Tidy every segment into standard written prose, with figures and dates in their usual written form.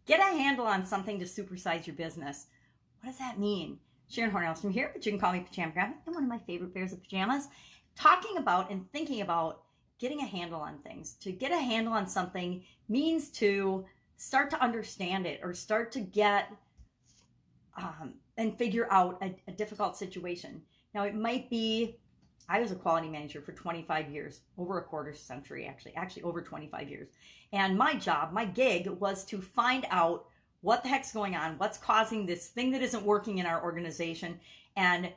Get a handle on something to supersize your business. What does that mean? Sharon Horne-Ellstrom here, but you can call me Pajama Grandma, and one of my favorite pairs of pajamas. Talking about and thinking about getting a handle on things. To get a handle on something means to start to understand it or start to get and figure out a difficult situation. Now, it might be, I was a quality manager for 25 years, over a quarter century, actually over 25 years. And my job, my gig was to find out what the heck's going on, what's causing this thing that isn't working in our organization, and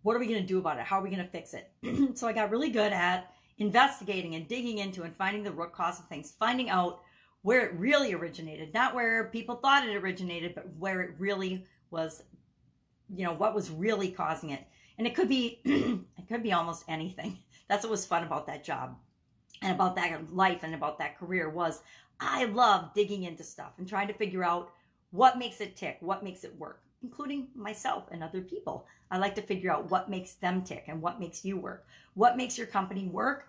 what are we going to do about it? How are we going to fix it? So I got really good at investigating and digging into and finding the root cause of things, finding out where it really originated, not where people thought it originated, but where it really was, what was really causing it. And it could be, it could be almost anything. That's what was fun about that job and about that life and about that career was I love digging into stuff and trying to figure out what makes it tick, what makes it work, including myself and other people. I like to figure out what makes them tick and what makes you work, what makes your company work,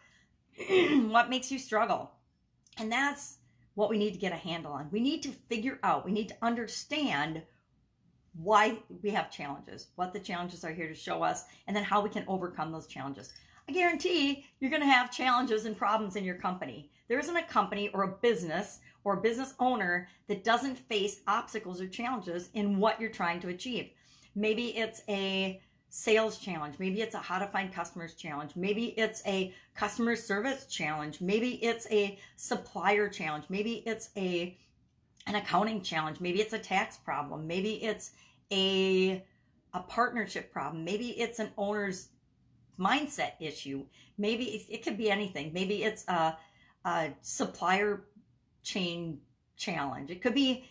what makes you struggle. And that's what we need to get a handle on. We need to figure out, we need to understand why we have challenges, what the challenges are here to show us, and then how we can overcome those challenges. I guarantee you're going to have challenges and problems in your company. There isn't a company or a business owner that doesn't face obstacles or challenges in what you're trying to achieve. Maybe it's a sales challenge. Maybe it's a how to find customers challenge. Maybe it's a customer service challenge. Maybe it's a supplier challenge. Maybe it's an accounting challenge. Maybe it's a tax problem. Maybe it's a partnership problem. Maybe it's an owner's mindset issue. Maybe it could be anything. Maybe it's a supplier chain challenge. It could be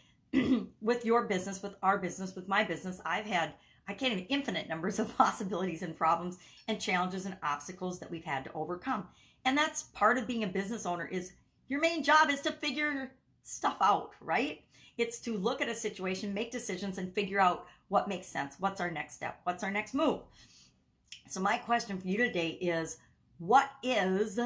with your business, with our business, with my business. I can't even infinite numbers of possibilities and problems and challenges and obstacles that we've had to overcome. And that's part of being a business owner is your main job is to figure stuff out, right? It's to look at a situation, make decisions, and figure out what makes sense. What's our next step? What's our next move? So my question for you today is, what is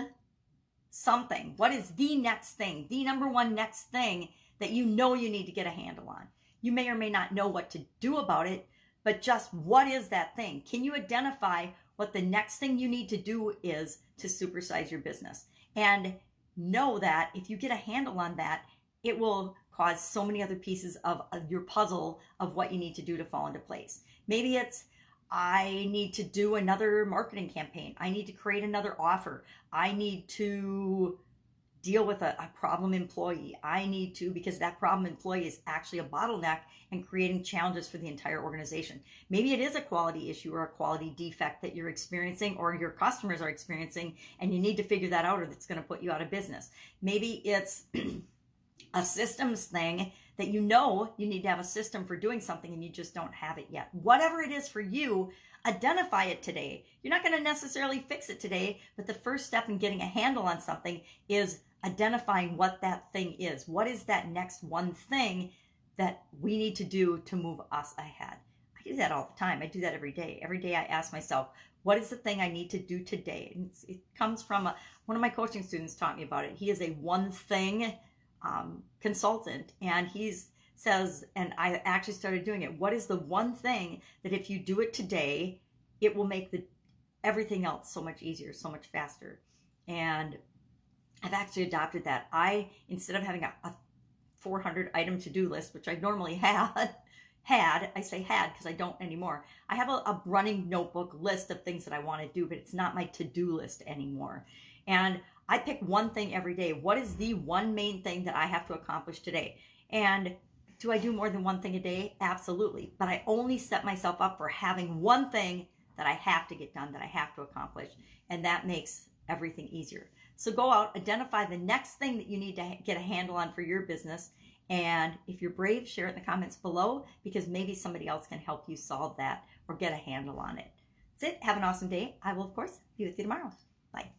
something? What is the next thing, the number one next thing that you know you need to get a handle on? You may or may not know what to do about it, but just what is that thing? Can you identify what the next thing you need to do is to supersize your business? And know that if you get a handle on that, it will cause so many other pieces of your puzzle of what you need to do to fall into place. Maybe it's, I need to do another marketing campaign. I need to create another offer. I need to deal with a problem employee. I need to, because that problem employee is actually a bottleneck and creating challenges for the entire organization. Maybe it is a quality issue or a quality defect that you're experiencing or your customers are experiencing, and you need to figure that out or that's going to put you out of business. Maybe it's a systems thing that you know you need to have a system for doing something and you just don't have it yet. Whatever it is for you, identify it today. You're not going to necessarily fix it today, but the first step in getting a handle on something is identifying what that thing is. What is that next one thing that we need to do to move us ahead? I do that all the time. I do that every day. Every day I ask myself, what is the thing I need to do today? And it comes from one of my coaching students taught me about it. He is a one thing consultant, and he says, and I actually started doing it, what is the one thing that if you do it today, it will make everything else so much easier, so much faster? And I've actually adopted that. Instead of having a 400 item to-do list, which I normally had, I say had because I don't anymore. I have a running notebook list of things that I want to do, but it's not my to-do list anymore. And I pick one thing every day. What is the one main thing that I have to accomplish today? And do I do more than one thing a day? Absolutely. But I only set myself up for having one thing that I have to get done, that I have to accomplish. And that makes everything easier. So go out, identify the next thing that you need to get a handle on for your business. And if you're brave, share it in the comments below, because maybe somebody else can help you solve that or get a handle on it. That's it. Have an awesome day. I will, of course, be with you tomorrow. Bye.